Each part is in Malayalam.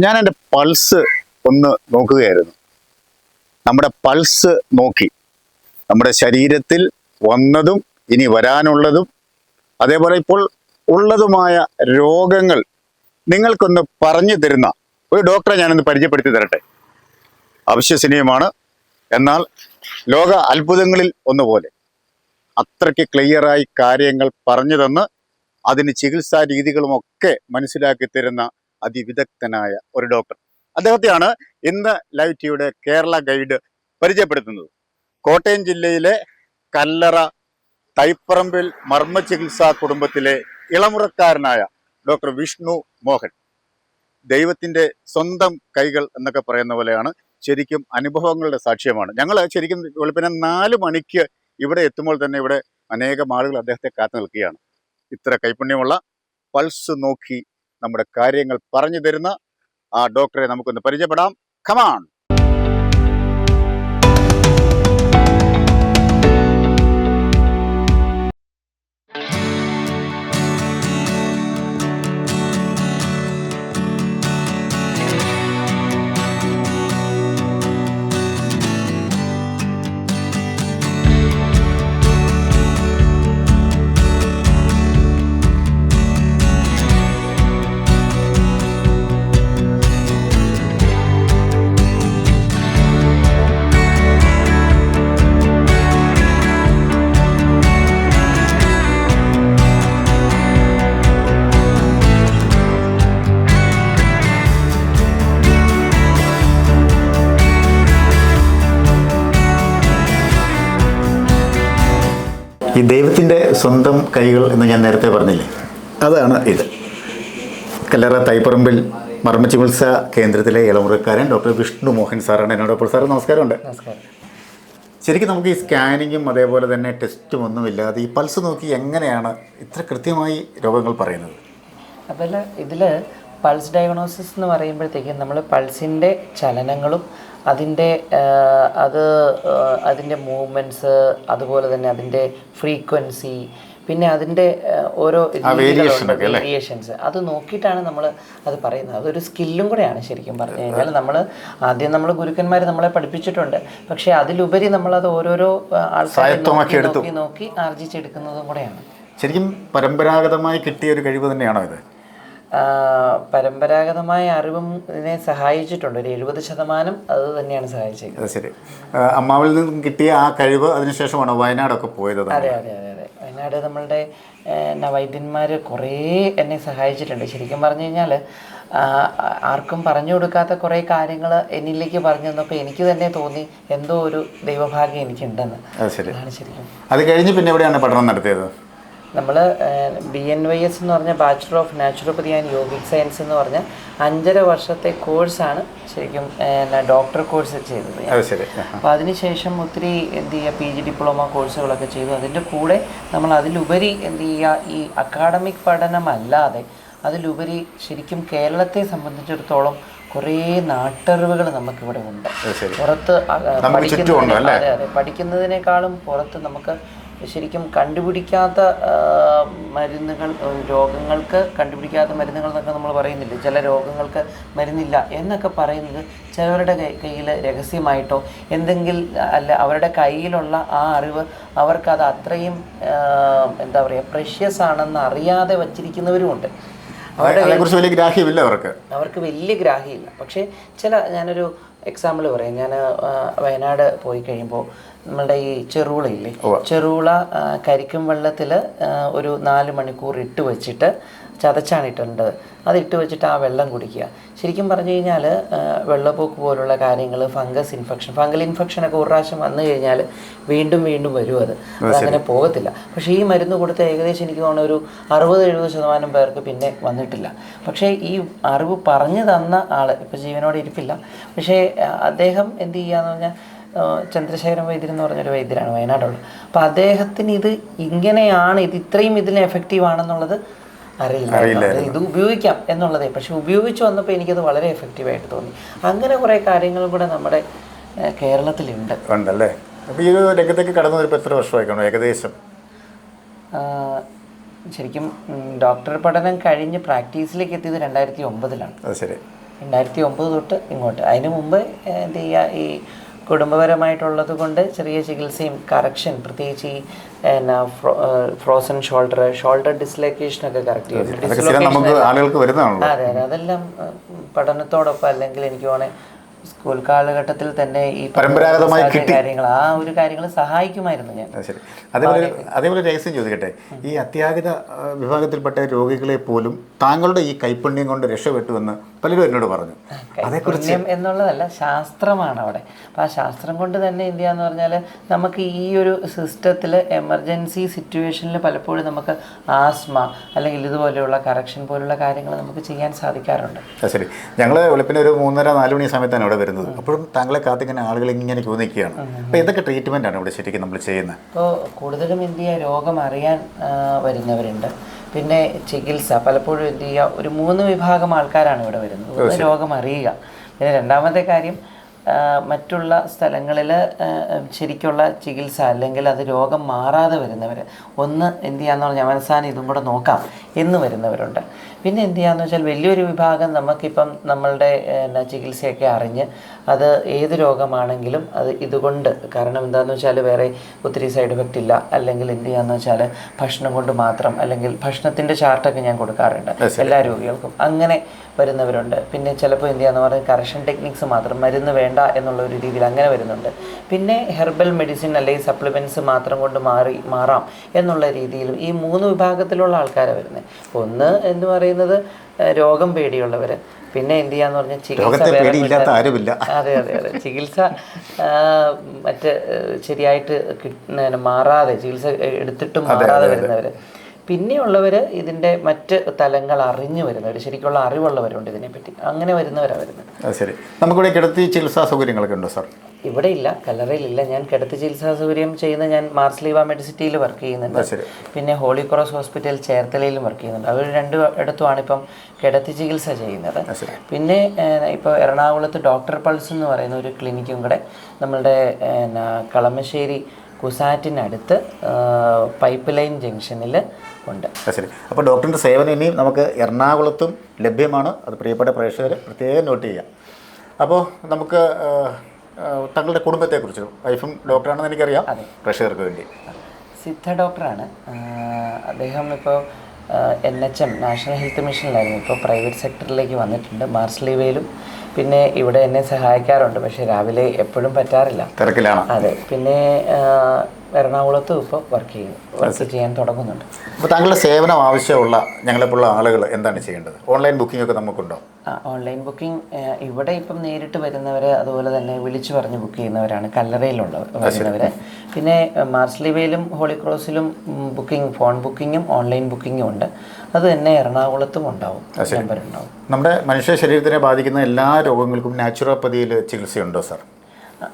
ഞാൻ എൻ്റെ പൾസ് ഒന്ന് നോക്കുകയായിരുന്നു. നമ്മുടെ പൾസ് നോക്കി നമ്മുടെ ശരീരത്തിൽ വന്നതും ഇനി വരാനുള്ളതും അതേപോലെ ഇപ്പോൾ ഉള്ളതുമായ രോഗങ്ങൾ നിങ്ങൾക്കൊന്ന് പറഞ്ഞു തരുന്ന ഒരു ഡോക്ടറെ ഞാനൊന്ന് പരിചയപ്പെടുത്തി തരട്ടെ. അവിശ്വസനീയമാണ്, എന്നാൽ ലോക അത്ഭുതങ്ങളിൽ ഒന്നുപോലെ അത്രയ്ക്ക് ക്ലിയറായി കാര്യങ്ങൾ പറഞ്ഞു തന്ന് അതിന് ചികിത്സാ രീതികളുമൊക്കെ മനസ്സിലാക്കി തരുന്ന അതിവിദഗ്ധനായ ഒരു ഡോക്ടർ. അദ്ദേഹത്തെയാണ് ഇന്ന് ലൈവ് ടിവിയുടെ കേരള ഗൈഡ് പരിചയപ്പെടുത്തുന്നത്. കോട്ടയം ജില്ലയിലെ കല്ലറ തൈപ്പറമ്പിൽ മർമ്മ ചികിത്സാ കുടുംബത്തിലെ ഇളമുറക്കാരനായ ഡോക്ടർ വിഷ്ണു മോഹൻ. ദൈവത്തിൻ്റെ സ്വന്തം കൈകൾ എന്നൊക്കെ പറയുന്ന പോലെയാണ്. ശരിക്കും അനുഭവങ്ങളുടെ സാക്ഷ്യമാണ്. ഞങ്ങൾ ശരിക്കും വെളുപ്പിനെ 4 മണിക്ക് ഇവിടെ എത്തുമ്പോൾ തന്നെ ഇവിടെ അനേകം ആളുകൾ അദ്ദേഹത്തെ കാത്തു നിൽക്കുകയാണ്. ഇത്ര കൈപുണ്യമുള്ള പൾസ് നോക്കി നമ്മുടെ കാര്യങ്ങൾ പറഞ്ഞു തരുന്ന ആ ഡോക്ടറെ നമുക്കൊന്ന് പരിചയപ്പെടാം. കമാൺ. ഈ ദൈവത്തിൻ്റെ സ്വന്തം കൈകൾ എന്ന് ഞാൻ നേരത്തെ പറഞ്ഞില്ലേ, അതാണ് ഇത്. കല്ലറ തൈപ്പറമ്പിൽ മർമ്മ ചികിത്സാ കേന്ദ്രത്തിലെ ഇളമുറക്കാരൻ ഡോക്ടർ വിഷ്ണു മോഹൻ സാറാണ് എന്നോടൊപ്പം. സാർ നമസ്കാരമുണ്ട്. നമസ്കാരം. ശരിക്കും നമുക്ക് ഈ സ്കാനിങ്ങും അതേപോലെ തന്നെ ടെസ്റ്റും ഒന്നുമില്ലാതെ ഈ പൾസ് നോക്കി എങ്ങനെയാണ് ഇത്ര കൃത്യമായി രോഗങ്ങൾ പറയുന്നത്? അപ്പോൾ ഇതിൽ പൾസ് ഡയഗ്നോസിസ് എന്ന് പറയുമ്പോഴത്തേക്കും നമ്മൾ പൾസിൻ്റെ ചലനങ്ങളും അതിൻ്റെ മൂവ്മെൻറ്റ്സ്, അതുപോലെ തന്നെ അതിൻ്റെ ഫ്രീക്വൻസി, പിന്നെ അതിൻ്റെ ഓരോ വേരിയേഷൻസ് അത് നോക്കിയിട്ടാണ് നമ്മൾ അത് പറയുന്നത്. അതൊരു സ്കില്ലും കൂടെയാണ് ശരിക്കും പറഞ്ഞു കഴിഞ്ഞാൽ. നമ്മൾ ഗുരുക്കന്മാർ നമ്മളെ പഠിപ്പിച്ചിട്ടുണ്ട്, പക്ഷേ അതിലുപരി നമ്മളത് ഓരോരോ ആൾക്കാരെ നോക്കി ആർജിച്ചെടുക്കുന്നതും കൂടെയാണ്. ശരിക്കും പരമ്പരാഗതമായി കിട്ടിയ ഒരു കഴിവ് തന്നെയാണോ ഇത്? പരമ്പരാഗതമായ അറിവും ഇതിനെ സഹായിച്ചിട്ടുണ്ട്. ഒരു 70% അത് തന്നെയാണ് സഹായിച്ചത്. ശരി. അമ്മാവിൽ നിന്നും കിട്ടിയ ആ കഴിവ് അതിനുശേഷമാണോ വയനാടൊക്കെ പോയത്? അതെ. വയനാട് നമ്മളുടെ വൈദ്യന്മാർ കുറേ എന്നെ സഹായിച്ചിട്ടുണ്ട്. ശരിക്കും പറഞ്ഞു കഴിഞ്ഞാൽ ആർക്കും പറഞ്ഞു കൊടുക്കാത്ത കുറേ കാര്യങ്ങൾ എന്നിലേക്ക് പറഞ്ഞു തന്നപ്പോൾ എനിക്ക് തന്നെ തോന്നി എന്തോ ഒരു ദൈവഭാഗ്യം എനിക്കുണ്ടെന്ന്. അതാണ് ശരിക്കും. അത് കഴിഞ്ഞ് പിന്നെ എവിടെയാണ് പഠനം നടത്തിയത്? നമ്മൾ BNYS എന്ന് പറഞ്ഞ bachelor of naturopathy and yogic science എന്ന് പറഞ്ഞ 5.5 വർഷത്തെ കോഴ്സാണ് ശരിക്കും ഡോക്ടർ കോഴ്സ് ചെയ്തത്. അപ്പോൾ അതിനുശേഷം ഒത്തിരി PG ഡിപ്ലോമ കോഴ്സുകളൊക്കെ ചെയ്തു. അതിൻ്റെ കൂടെ നമ്മൾ അതിലുപരി ഈ അക്കാഡമിക് പഠനമല്ലാതെ അതിലുപരി ശരിക്കും കേരളത്തെ സംബന്ധിച്ചിടത്തോളം കുറേ നാട്ടറിവുകൾ നമുക്കിവിടെ ഉണ്ട്. പുറത്ത് പഠിക്കുന്നതിനേക്കാളും പുറത്ത് നമുക്ക് ശരിക്കും കണ്ടുപിടിക്കാത്ത മരുന്നുകൾ, രോഗങ്ങൾക്ക് കണ്ടുപിടിക്കാത്ത മരുന്നുകൾ എന്നൊക്കെ നമ്മൾ പറയുന്നില്ല. ചില രോഗങ്ങൾക്ക് മരുന്നില്ല എന്നൊക്കെ പറയുന്നത് ചിലവരുടെ കയ്യിൽ രഹസ്യമായിട്ടോ എന്തെങ്കിലും അല്ല, അവരുടെ കയ്യിലുള്ള ആ അറിവ് അവർക്കത് അത്രയും പ്രഷ്യസ് ആണെന്ന് അറിയാതെ വച്ചിരിക്കുന്നവരുമുണ്ട്. അവർക്ക് വലിയ ഗ്രാഹ്യമില്ല. പക്ഷേ ഞാനൊരു എക്സാമ്പിൾ പറയാം. ഞാൻ വയനാട് പോയി കഴിയുമ്പോൾ നമ്മളുടെ ഈ ചെറുളയില്ലേ, ചെറുള കരിക്കും വെള്ളത്തിൽ ഒരു 4 മണിക്കൂർ ഇട്ട് വെച്ചിട്ട് ചതച്ചാണ് ഇട്ടിട്ടുണ്ട്. അതിട്ട് വെച്ചിട്ട് ആ വെള്ളം കുടിക്കുക. ശരിക്കും പറഞ്ഞു കഴിഞ്ഞാൽ വെള്ളപ്പൊക്ക് പോലുള്ള കാര്യങ്ങൾ, ഫംഗൽ ഇൻഫെക്ഷനൊക്കെ ഒരു പ്രാവശ്യം വന്നു കഴിഞ്ഞാൽ വീണ്ടും വരും. അതങ്ങനെ പോകത്തില്ല. പക്ഷേ ഈ മരുന്ന് കൊടുത്ത് ഏകദേശം എനിക്ക് തോന്നുന്ന ഒരു 60-70% പേർക്ക് പിന്നെ വന്നിട്ടില്ല. പക്ഷേ ഈ അറിവ് പറഞ്ഞു തന്ന ആൾ ഇപ്പോൾ ജീവനോടെ ഇരിപ്പില്ല. പക്ഷേ അദ്ദേഹം എന്ത് ചെയ്യുകയെന്ന് പറഞ്ഞാൽ ചന്ദ്രശേഖരൻ വൈദ്യർ എന്ന് പറഞ്ഞൊരു വൈദ്യരാണ് വയനാടുള്ളത്. അപ്പോൾ അദ്ദേഹത്തിന് ഇത് ഇങ്ങനെയാണ്, ഇത്രയും ഇതിൽ എഫക്റ്റീവ് ആണെന്നുള്ളത് അറിയില്ല. ഇത് ഉപയോഗിക്കാം എന്നുള്ളതേ. പക്ഷെ ഉപയോഗിച്ച് വന്നപ്പോൾ എനിക്കത് വളരെ എഫക്റ്റീവായിട്ട് തോന്നി. അങ്ങനെ കുറേ കാര്യങ്ങളും കൂടെ നമ്മുടെ കേരളത്തിലുണ്ട്. ഉണ്ടല്ലേ? അപ്പോൾ ഈ രംഗത്തേക്ക് കടന്നു വരുമ്പോൾ എത്ര വർഷമായിക്കാണോ ഏകദേശം? ശരിക്കും ഡോക്ടർ പഠനം കഴിഞ്ഞ് പ്രാക്ടീസിലേക്ക് എത്തിയത് 2009-ലാണ്. അത് ശരി. 2009 തൊട്ട് ഇങ്ങോട്ട്. അതിന് മുമ്പ് എന്ത് ചെയ്യുക, ഈ കുടുംബപരമായിട്ടുള്ളത് കൊണ്ട് ചെറിയ ചികിത്സയും കറക്ഷൻ, പ്രത്യേകിച്ച് ഈ ഫ്രോസൺ ഷോൾഡർ ഡിസ്ലൊക്കേഷനൊക്കെ കറക്റ്റ് ചെയ്യും. ആളുകൾക്ക് വരുന്നതാണല്ലോ. അതെ അതെ, അതെല്ലാം പഠനത്തോടൊപ്പം, അല്ലെങ്കിൽ എനിക്ക് തോന്നുന്നത് സ്കൂൾ കാലഘട്ടത്തിൽ തന്നെ ഈ പരമ്പരാഗതമായി കാര്യങ്ങൾ, ആ ഒരു കാര്യങ്ങൾ സഹായിക്കുമായിരുന്നു ഞാൻ. ശരി. അതേപോലെ രഹസ്യം ചോദിക്കട്ടെ, ഈ അത്യാഹിത വിഭാഗത്തിൽപ്പെട്ട രോഗികളെ പോലും താങ്കളുടെ ഈ കൈപ്പുണ്യം കൊണ്ട് രക്ഷപ്പെട്ടുവെന്ന് പലരും എന്നോട് പറഞ്ഞു. അതേക്കുറിച്ച് എന്നുള്ളതല്ല, ശാസ്ത്രമാണ് അവിടെ. അപ്പോൾ ആ ശാസ്ത്രം കൊണ്ട് തന്നെ എന്ത് ചെയ്യാന്ന് പറഞ്ഞാൽ, നമുക്ക് ഈ ഒരു സിസ്റ്റത്തിൽ എമർജൻസി സിറ്റുവേഷനിൽ പലപ്പോഴും നമുക്ക് ആസ്മ അല്ലെങ്കിൽ ഇതുപോലെയുള്ള കറക്ഷൻ പോലുള്ള കാര്യങ്ങൾ നമുക്ക് ചെയ്യാൻ സാധിക്കാറുണ്ട്. ശരി. ഞങ്ങൾ വെളുപ്പിന് ഒരു 3:30-4 മണി സമയത്താണ് ഇവിടെ വരുന്നത്. അപ്പോഴും താങ്കളെ കാത്തിങ്ങനെ ആളുകൾ ഇങ്ങനെ ക്യൂ നിൽക്കുകയാണ്. അപ്പോൾ എന്തൊക്കെ ട്രീറ്റ്മെൻറ്റാണ് ഇവിടെ ശരിക്കും നമ്മൾ ചെയ്യുന്നത്? അപ്പോൾ കൂടുതലും എന്ത് ചെയ്യുക, രോഗം അറിയാൻ വരുന്നവരുണ്ട്. പിന്നെ ചികിത്സ പലപ്പോഴും എന്ത് ചെയ്യുക, ഒരു 3 വിഭാഗം ആൾക്കാരാണ് ഇവിടെ വരുന്നത്. ഒന്ന് രോഗം അറിയുക, പിന്നെ രണ്ടാമത്തെ കാര്യം മറ്റുള്ള സ്ഥലങ്ങളിൽ ശരിക്കുള്ള ചികിത്സ അല്ലെങ്കിൽ അത് രോഗം മാറാതെ വരുന്നവർ. ഒന്ന് എന്ത് ചെയ്യാന്ന് പറഞ്ഞാൽ അവസാനം ഇതും കൂടെ നോക്കാം എന്ന് വരുന്നവരുണ്ട്. പിന്നെ എന്ത് ചെയ്യാന്ന് വെച്ചാൽ വലിയൊരു വിഭാഗം നമുക്കിപ്പം നമ്മളുടെ ചികിത്സയൊക്കെ അറിഞ്ഞ് അത് ഏത് രോഗമാണെങ്കിലും അത് ഇതുകൊണ്ട്, കാരണം എന്താണെന്ന് വെച്ചാൽ വേറെ ഒത്തിരി സൈഡ് എഫക്റ്റ് ഇല്ല, അല്ലെങ്കിൽ എന്ത് ചെയ്യാന്ന് വെച്ചാൽ ഭക്ഷണം കൊണ്ട് മാത്രം, അല്ലെങ്കിൽ ഭക്ഷണത്തിൻ്റെ ചാർട്ടൊക്കെ ഞാൻ കൊടുക്കാറുണ്ട് എല്ലാ രോഗികൾക്കും. അങ്ങനെ വരുന്നവരുണ്ട്. പിന്നെ ചിലപ്പോൾ എന്ത് ചെയ്യാന്ന് പറഞ്ഞാൽ കറക്ഷൻ ടെക്നിക്സ് മാത്രം, മരുന്ന് വേണ്ട എന്നുള്ള ഒരു രീതിയിൽ അങ്ങനെ വരുന്നുണ്ട്. പിന്നെ ഹെർബൽ മെഡിസിൻ അല്ലെങ്കിൽ സപ്ലിമെൻറ്റ്സ് മാത്രം കൊണ്ട് മാറാം എന്നുള്ള രീതിയിലും ഈ 3 വിഭാഗത്തിലുള്ള ആൾക്കാരാണ് വരുന്നത്. ഒന്ന് എന്ന് പറയുന്നത് രോഗം പേടിയുള്ളവർ, പിന്നെ എന്ത് ചെയ്യാന്ന് പറഞ്ഞാൽ ചികിത്സ അതെ അതെ അതെ ചികിത്സ മറ്റ് ശരിയായിട്ട് മാറാതെ, ചികിത്സ എടുത്തിട്ടും മാറാതെ വരുന്നവർ. പിന്നെയുള്ളവർ ഇതിൻ്റെ മറ്റ് തലങ്ങൾ അറിഞ്ഞു വരുന്നവർ, ശരിക്കുള്ള അറിവുള്ളവരുണ്ട് ഇതിനെപ്പറ്റി, അങ്ങനെ വരുന്നവരാണ് വരുന്നത്. ശരി. നമുക്കിവിടെ കിടത്തി ചികിത്സാ സൗകര്യങ്ങളൊക്കെ ഉണ്ടോ സാർ? ഇവിടെ ഇല്ല, കല്ലറയിലില്ല. ഞാൻ കിടത്തി ചികിത്സാ സൗകര്യം ചെയ്യുന്ന, ഞാൻ മാർസ്ലീവ മെഡിസിറ്റിയിൽ വർക്ക് ചെയ്യുന്നുണ്ട്. പിന്നെ ഹോളി ക്രോസ് ഹോസ്പിറ്റൽ ചേർത്തലയിലും വർക്ക് ചെയ്യുന്നുണ്ട്. അവർ 2 ഇടത്തുമാണ് ഇപ്പം കിടത്തി ചികിത്സ ചെയ്യുന്നത്. പിന്നെ ഇപ്പോൾ എറണാകുളത്ത് ഡോക്ടർ പൾസ് എന്ന് പറയുന്ന ഒരു ക്ലിനിക്കും കൂടെ നമ്മളുടെ കളമശ്ശേരി കുസാറ്റിനടുത്ത് പൈപ്പ് ലൈൻ ജംഗ്ഷനിൽ ഉണ്ട്. ശരി. അപ്പോൾ ഡോക്ടറിൻ്റെ സേവനം ഇനിയും നമുക്ക് എറണാകുളത്തും ലഭ്യമാണ്. അത് പ്രിയപ്പെട്ട പ്രേക്ഷകർ പ്രത്യേകം നോട്ട് ചെയ്യാം. അപ്പോൾ നമുക്ക് തങ്ങളുടെ കുടുംബത്തെക്കുറിച്ച്, വൈഫും ഡോക്ടറാണെന്ന് എനിക്കറിയാം, പ്രേക്ഷകർക്ക് വേണ്ടി. സിദ്ധ ഡോക്ടറാണ് അദ്ദേഹം. ഇപ്പോൾ NHM നാഷണൽ ഹെൽത്ത് മിഷനിലായിരുന്നു, ഇപ്പോൾ പ്രൈവറ്റ് സെക്ടറിലേക്ക് വന്നിട്ടുണ്ട്. മാർസ്ലീവയിലും പിന്നെ ഇവിടെ എന്നെ സഹായിക്കാറുണ്ട്, പക്ഷേ രാവിലെ എപ്പോഴും പറ്റാറില്ല, തിരക്കിലാണ്. അതെ. പിന്നെ എറണാകുളത്തും ഇപ്പോൾ വർക്ക് ചെയ്യാൻ തുടങ്ങുന്നുണ്ട്. അപ്പോൾ താങ്കളുടെ സേവനം ആവശ്യമുള്ള ഞങ്ങളെപ്പോലുള്ള ആളുകൾ എന്താണ് ചെയ്യേണ്ടത്? ഓൺലൈൻ ബുക്കിംഗ് ഒക്കെ നമുക്കുണ്ടോ? ഓൺലൈൻ ബുക്കിംഗ് ഇവിടെ ഇപ്പം നേരിട്ട് വരുന്നവർ, അതുപോലെ തന്നെ വിളിച്ചു പറഞ്ഞ് ബുക്ക് ചെയ്യുന്നവരാണ് കല്ലറയിലുള്ളവർ വരുന്നവർ. പിന്നെ മാർസ്ലീവയിലും ഹോളി ക്രോസിലും ബുക്കിംഗ്, ഫോൺ ബുക്കിങ്ങും ഓൺലൈൻ ബുക്കിങ്ങും ഉണ്ട്. അത് തന്നെ എറണാകുളത്തും ഉണ്ടാവും, നമ്പർ ഉണ്ടാവും. നമ്മുടെ മനുഷ്യ ശരീരത്തിനെ ബാധിക്കുന്ന എല്ലാ രോഗങ്ങൾക്കും നാച്ചുറോപ്പതിയിൽ ചികിത്സയുണ്ടോ സാർ?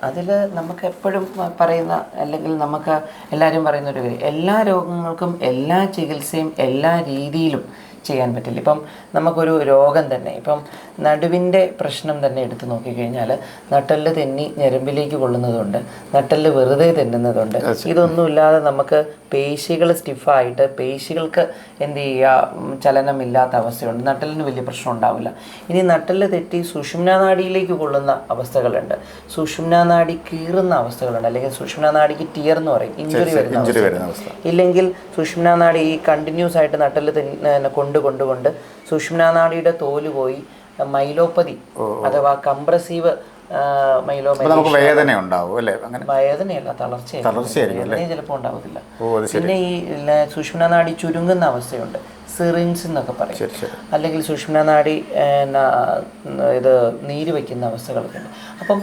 അതിൽ നമുക്ക് എപ്പോഴും പറയുന്ന, അല്ലെങ്കിൽ നമുക്ക് എല്ലാവരും പറയുന്ന ഒരു കാര്യം, എല്ലാ രോഗങ്ങൾക്കും എല്ലാ ചികിത്സയും എല്ലാ രീതിയിലും ചെയ്യാൻ പറ്റില്ല. ഇപ്പം നമുക്കൊരു രോഗം തന്നെ, ഇപ്പം നടുവിൻ്റെ പ്രശ്നം തന്നെ എടുത്തു നോക്കിക്കഴിഞ്ഞാൽ നട്ടെല്ല് തെന്നി ഞരമ്പിലേക്ക് കൊള്ളുന്നതുണ്ട്, നട്ടെല്ല് വെറുതെ തെന്നുന്നതുണ്ട്. ഇതൊന്നുമില്ലാതെ നമുക്ക് പേശികൾ സ്റ്റിഫായിട്ട് പേശികൾക്ക് എന്ത് ചെയ്യുക, ചലനമില്ലാത്ത അവസ്ഥയുണ്ട്. നട്ടെല്ലിന് വലിയ പ്രശ്നം ഉണ്ടാവില്ല. ഇനി നട്ടെല്ല് തെറ്റി സുഷുമ്നാനാഡിയിലേക്ക് കൊള്ളുന്ന അവസ്ഥകളുണ്ട്, സുഷുമ്നാനാഡി കീറുന്ന അവസ്ഥകളുണ്ട്, അല്ലെങ്കിൽ സുഷുമ്നാനാഡിക്ക് ടിയർ എന്ന് പറയും, ഇഞ്ചുറി വരുന്ന അവസ്ഥ. ഇല്ലെങ്കിൽ സുഷുമ്നാനാഡി ഈ കണ്ടിന്യൂസ് ആയിട്ട് നട്ടെല്ല് കൊണ്ട് സുഷുമ്നാനാഡിയുടെ തോല് പോയി മൈലോപ്പതി അഥവാ കംപ്രസീവ് വേദന ഉണ്ടാവും അല്ലേ? വേദനയല്ല, തളർച്ചയായിരിക്കും, ചിലപ്പോൾ ഉണ്ടാവത്തില്ല. പിന്നെ ഈ സുഷുമ്നാനാഡി ചുരുങ്ങുന്ന അവസ്ഥയുണ്ട്, സിറിൻസ് എന്നൊക്കെ പറയും. അല്ലെങ്കിൽ സുഷുമ്നാനാഡി ഇത് നീര് വയ്ക്കുന്ന അവസ്ഥകളൊക്കെ ഉണ്ട്. അപ്പം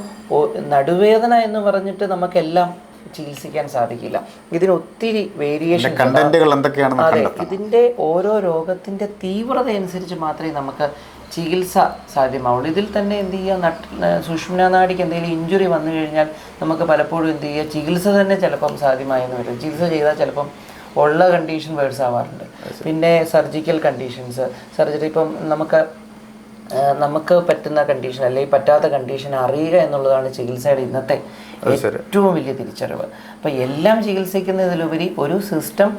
നടുവേദന എന്ന് പറഞ്ഞിട്ട് നമുക്കെല്ലാം ചികിത്സിക്കാൻ സാധിക്കില്ല. ഇതിന് ഒത്തിരി വേരിയേഷൻ, അതെ. ഇതിൻ്റെ ഓരോ രോഗത്തിൻ്റെ തീവ്രത അനുസരിച്ച് മാത്രമേ നമുക്ക് ചികിത്സ സാധ്യമാവുള്ളൂ. ഇതിൽ തന്നെ എന്ത് ചെയ്യുക, സുഷുമ്നാനാഡിക്ക് എന്തെങ്കിലും ഇഞ്ചുറി വന്നു കഴിഞ്ഞാൽ നമുക്ക് പലപ്പോഴും എന്ത് ചെയ്യുക, ചികിത്സ തന്നെ ചിലപ്പം സാധ്യമായെന്ന് വരും. ചികിത്സ ചെയ്താൽ ചിലപ്പം ഉള്ള കണ്ടീഷൻ വേഴ്സ് ആവാറുണ്ട്. പിന്നെ സർജിക്കൽ കണ്ടീഷൻസ്, സർജറി, ഇപ്പം നമുക്ക് പറ്റുന്ന കണ്ടീഷൻ അല്ലെങ്കിൽ പറ്റാത്ത കണ്ടീഷൻ അറിയുക എന്നുള്ളതാണ് ചികിത്സയുടെ ഇന്നത്തെ ഏറ്റവും വലിയ തിരിച്ചറിവ്. അപ്പോൾ എല്ലാം ചികിത്സിക്കുന്നതിലുപരി ഒരു സിസ്റ്റം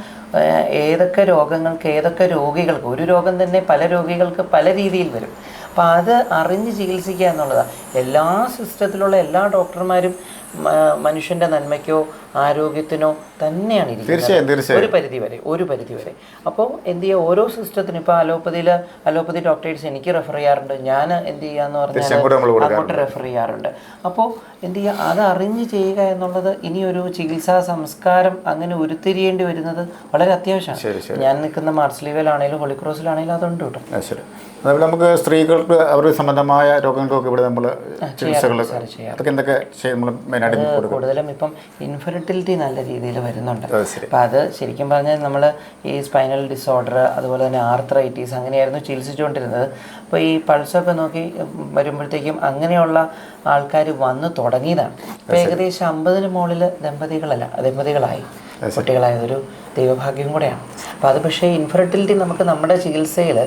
ഏതൊക്കെ രോഗങ്ങൾക്ക് ഏതൊക്കെ രോഗികൾക്ക്, ഒരു രോഗം തന്നെ പല രോഗികൾക്ക് പല രീതിയിൽ വരും. അപ്പോൾ അത് അറിഞ്ഞ് ചികിത്സിക്കുക എന്നുള്ളതാണ്. എല്ലാ സിസ്റ്റത്തിലുള്ള എല്ലാ ഡോക്ടർമാരും മനുഷ്യൻ്റെ നന്മയ്ക്കോ ആരോഗ്യത്തിനോ തന്നെയാണ് ഇരിക്കുന്നത് ഒരു പരിധി വരെ. അപ്പോൾ എന്ത് ചെയ്യുക, ഓരോ സിസ്റ്റത്തിനും ഇപ്പോൾ അലോപ്പതി ഡോക്ടേഴ്സ് എനിക്ക് റെഫർ ചെയ്യാറുണ്ട്, ഞാൻ എന്ത് ചെയ്യാന്ന് പറഞ്ഞാൽ അങ്ങോട്ട് റെഫർ ചെയ്യാറുണ്ട്. അപ്പോൾ എന്ത് ചെയ്യുക, അത് അറിഞ്ഞ് ചെയ്യുക എന്നുള്ളത് ഇനിയൊരു ചികിത്സാ സംസ്കാരം അങ്ങനെ ഉരുത്തിരിയേണ്ടി വരുന്നത് വളരെ അത്യാവശ്യമാണ്. ഞാൻ നിൽക്കുന്ന മാർസ്ലീവയിലാണെങ്കിലും ഹോളിക്രോസിലാണെങ്കിലും അതുണ്ട് കേട്ടോ. ശരി. അതുപോലെ നമുക്ക് സ്ത്രീകൾക്ക് അവർക്ക് സംബന്ധമായ രോഗങ്ങൾക്കൊക്കെ ഇവിടെ നമ്മൾ ചികിത്സകൾ എന്തൊക്കെ കൂടുതലും ഇപ്പം ഇൻഫെർട്ടിലിറ്റി നല്ല രീതിയിൽ വരുന്നുണ്ട്. അപ്പം അത് ശരിക്കും പറഞ്ഞാൽ നമ്മൾ ഈ സ്പൈനൽ ഡിസോർഡർ അതുപോലെ തന്നെ ആർത്രൈറ്റീസ് അങ്ങനെയായിരുന്നു ചികിത്സിച്ചുകൊണ്ടിരുന്നത്. അപ്പോൾ ഈ പൾസൊക്കെ നോക്കി വരുമ്പോഴത്തേക്കും ആൾക്കാർ വന്ന് തുടങ്ങിയതാണ്. ഇപ്പോൾ ഏകദേശം 50-ന് മുകളിൽ ദമ്പതികളായി കുട്ടികളായതൊരു ദൈവഭാഗ്യം കൂടെയാണ്. അപ്പോൾ അത് പക്ഷേ ഇൻഫെർട്ടിലിറ്റി നമുക്ക് നമ്മുടെ ചികിത്സയിൽ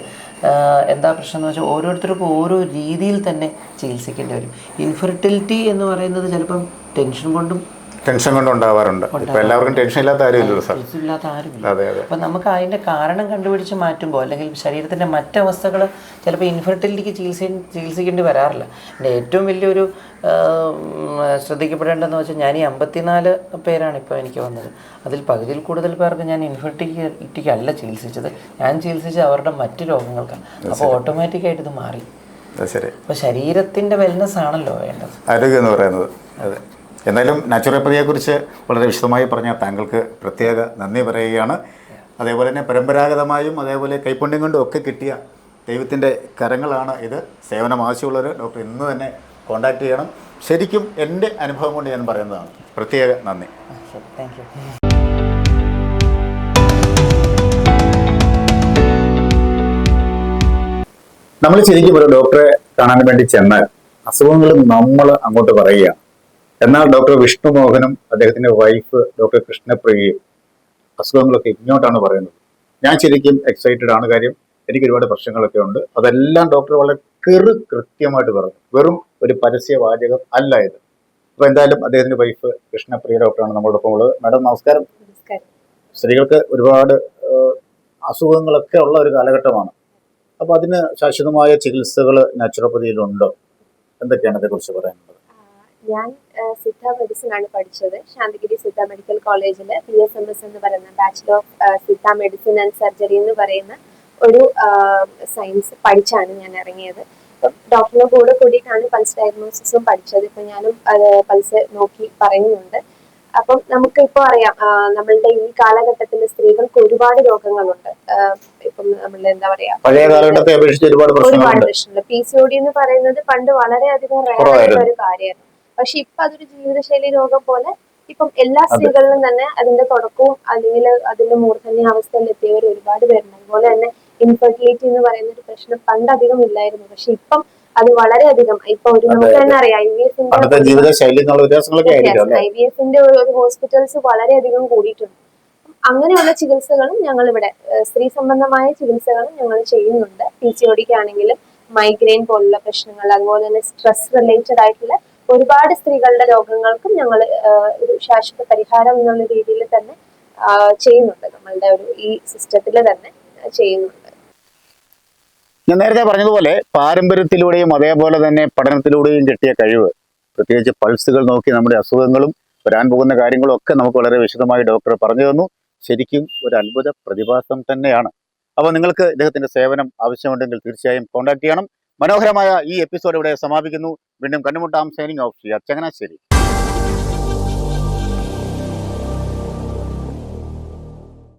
എന്താ പ്രശ്നം എന്ന് വെച്ചാൽ ഓരോരുത്തർക്കും ഓരോ രീതിയിൽ തന്നെ ചികിത്സിക്കേണ്ടി വരും. ഇൻഫെർട്ടിലിറ്റി എന്ന് പറയുന്നത് ചിലപ്പം ടെൻഷൻ കൊണ്ടും ഉണ്ടാവാറുണ്ട്. എല്ലാവർക്കും ടെൻഷൻ ഇല്ലാത്ത ആരുമില്ല. അപ്പം നമുക്ക് അതിൻ്റെ കാരണം കണ്ടുപിടിച്ച് മാറ്റുമ്പോൾ അല്ലെങ്കിൽ ശരീരത്തിൻ്റെ മറ്റവസ്ഥകൾ ചിലപ്പോൾ ഇൻഫെർട്ടിലിറ്റിക്ക് ചികിത്സിക്കേണ്ടി വരാറില്ല. എൻ്റെ ഏറ്റവും വലിയൊരു ശ്രദ്ധിക്കപ്പെടേണ്ടതെന്ന് വെച്ചാൽ ഞാൻ ഈ 54 പേരാണ് ഇപ്പോൾ എനിക്ക് വന്നത്. അതിൽ പകുതിയിൽ കൂടുതൽ പേർക്ക് ഞാൻ ഇൻഫെർട്ടിലിറ്റിക്ക് അല്ല ചികിത്സിച്ചത്, ഞാൻ ചികിത്സിച്ചത് അവരുടെ മറ്റു രോഗങ്ങൾക്കാണ്. അപ്പോൾ ഓട്ടോമാറ്റിക്കായിട്ട് ഇത് മാറി. അപ്പോൾ ശരീരത്തിൻ്റെ വെൽനെസ് ആണല്ലോ വേണ്ടത്, ആരോഗ്യം എന്ന് പറയുന്നത്. അതെ. എന്നാലും നാച്ചുറോപ്പതിയെക്കുറിച്ച് വളരെ വിശദമായി പറഞ്ഞ താങ്കൾക്ക് പ്രത്യേക നന്ദി പറയുകയാണ്. അതേപോലെ തന്നെ പരമ്പരാഗതമായും അതേപോലെ കൈപ്പുണ്യം കൊണ്ടും ഒക്കെ കിട്ടിയ ദൈവത്തിൻ്റെ കരങ്ങളാണ് ഇത്. സേവനം ആവശ്യമുള്ളവർ ഡോക്ടർ ഇന്ന് തന്നെ കോൺടാക്ട് ചെയ്യണം. ശരിക്കും എൻ്റെ അനുഭവം കൊണ്ട് ഞാൻ പറയുന്നതാണ്. പ്രത്യേക നന്ദി. Thank you. നമ്മൾ ശരിക്കും ഒരു ഡോക്ടറെ കാണാൻ വേണ്ടി ചെന്നാൽ അസുഖങ്ങൾ നമ്മൾ അങ്ങോട്ട് പറയുകയാണ്. എന്നാൽ ഡോക്ടർ വിഷ്ണു മോഹനും അദ്ദേഹത്തിന്റെ വൈഫ് ഡോക്ടർ കൃഷ്ണപ്രിയയും അസുഖങ്ങളൊക്കെ ഇങ്ങോട്ടാണ് പറയുന്നത്. ഞാൻ ശരിക്കും എക്സൈറ്റഡ് ആണ്. കാര്യം എനിക്ക് ഒരുപാട് പ്രശ്നങ്ങളൊക്കെ ഉണ്ട്. അതെല്ലാം ഡോക്ടർ വളരെ കൃത്യമായിട്ട് പറഞ്ഞു. വെറും ഒരു പരസ്യവാചകം അല്ല ഇത്. അപ്പൊ എന്തായാലും അദ്ദേഹത്തിന്റെ വൈഫ് കൃഷ്ണപ്രിയ ഡോക്ടറാണ് നമ്മളോടൊപ്പം ഉള്ളത്. മാഡം നമസ്കാരം. സ്ത്രീകൾക്ക് ഒരുപാട് അസുഖങ്ങളൊക്കെ ഉള്ള ഒരു കാലഘട്ടമാണ്. അപ്പൊ അതിന് ശാശ്വതമായ ചികിത്സകൾ നാച്ചുറോപ്പതിയിലുണ്ടോ? എന്തൊക്കെയാണ് അതേക്കുറിച്ച് പറയാനുള്ളത്? ഞാൻ സിദ്ധ മെഡിസിൻ ആണ് പഠിച്ചത്. ശാന്തിഗിരി സിദ്ധ മെഡിക്കൽ കോളേജിൽ BSMS എന്ന് പറയുന്ന bachelor of Siddha medicine and surgery എന്ന് പറയുന്ന ഒരു സയൻസ് പഠിച്ചാണ് ഞാൻ ഇറങ്ങിയത്. ഡോക്ടറിന്റെ കൂടെ കൂടിയിട്ടാണ് പൾസ് ഡയഗ്നോസിസും പഠിച്ചത്. ഇപ്പൊ ഞാനും പൾസ് നോക്കി പറയുന്നുണ്ട്. അപ്പം നമുക്ക് ഇപ്പൊ അറിയാം, നമ്മളുടെ ഈ കാലഘട്ടത്തിൽ സ്ത്രീകൾക്ക് ഒരുപാട് രോഗങ്ങളുണ്ട്. ഇപ്പം നമ്മളുടെ എന്താ പറയാ, ഒരുപാട് പ്രശ്നങ്ങൾ. PCOD എന്ന് പറയുന്നത് പണ്ട് വളരെയധികം റയർ ആയിട്ടുള്ള ഒരു കാര്യമായിരുന്നു. പക്ഷെ ഇപ്പൊ അതൊരു ജീവിതശൈലി രോഗം പോലെ ഇപ്പം എല്ലാ സ്ത്രീകളിലും തന്നെ അതിന്റെ തുടക്കവും അല്ലെങ്കിൽ അതിന്റെ മൂർധന്യ അവസ്ഥയിൽ എത്തിയവർ ഒരുപാട് പേരുണ്ട്. അതുപോലെ തന്നെ ഇൻഫെർട്ടിലിറ്റി എന്ന് പറയുന്ന ഒരു പ്രശ്നം പണ്ട് അധികം ഇല്ലായിരുന്നു. പക്ഷെ ഇപ്പം അത് വളരെയധികം ഇപ്പൊ നമുക്ക് തന്നെ അറിയാം, IVF-ന്റെ ഒരു ഹോസ്പിറ്റൽസ് വളരെയധികം കൂടിയിട്ടുണ്ട്. അങ്ങനെയുള്ള ചികിത്സകളും ഞങ്ങൾ ഇവിടെ സ്ത്രീ സംബന്ധമായ ചികിത്സകളും ഞങ്ങൾ ചെയ്യുന്നുണ്ട്. PCODക്ക് ആണെങ്കിലും മൈഗ്രെയിൻ പോലുള്ള പ്രശ്നങ്ങൾ, അതുപോലെ തന്നെ സ്ട്രെസ് റിലേറ്റഡ് ആയിട്ടുള്ള ഒരുപാട് സ്ത്രീകളുടെ രോഗങ്ങൾക്കും ഞങ്ങൾ ഒരു ശാശ്വത പരിഹാരം എന്നുള്ള രീതിയിൽ തന്നെ ചെയ്യുന്നുണ്ട്. നമ്മളുടെ ഈ സിസ്റ്റത്തിൽ തന്നെ ചെയ്യുന്നുണ്ട്. ഞാൻ നേരത്തെ പറഞ്ഞതുപോലെ പാരമ്പര്യത്തിലൂടെയും അതേപോലെ തന്നെ പഠനത്തിലൂടെയും കിട്ടിയ കഴിവ്, പ്രത്യേകിച്ച് പൾസുകൾ നോക്കി നമ്മുടെ അസുഖങ്ങളും വരാൻ പോകുന്ന കാര്യങ്ങളും ഒക്കെ നമുക്ക് വളരെ വിശദമായി ഡോക്ടർ പറഞ്ഞു തന്നു. ശരിക്കും ഒരു അത്ഭുത പ്രതിഭാസം തന്നെയാണ്. അപ്പോൾ നിങ്ങൾക്ക് ഇദ്ദേഹത്തിന്റെ സേവനം ആവശ്യമുണ്ടെങ്കിൽ തീർച്ചയായും കോൺടാക്ട് ചെയ്യണം. മനോഹരമായ ഈ എപ്പിസോഡ് ഇവിടെ സമാപിക്കുന്നു. വീണ്ടും കണ്ടുമുട്ടാം. Signing off Changanassery.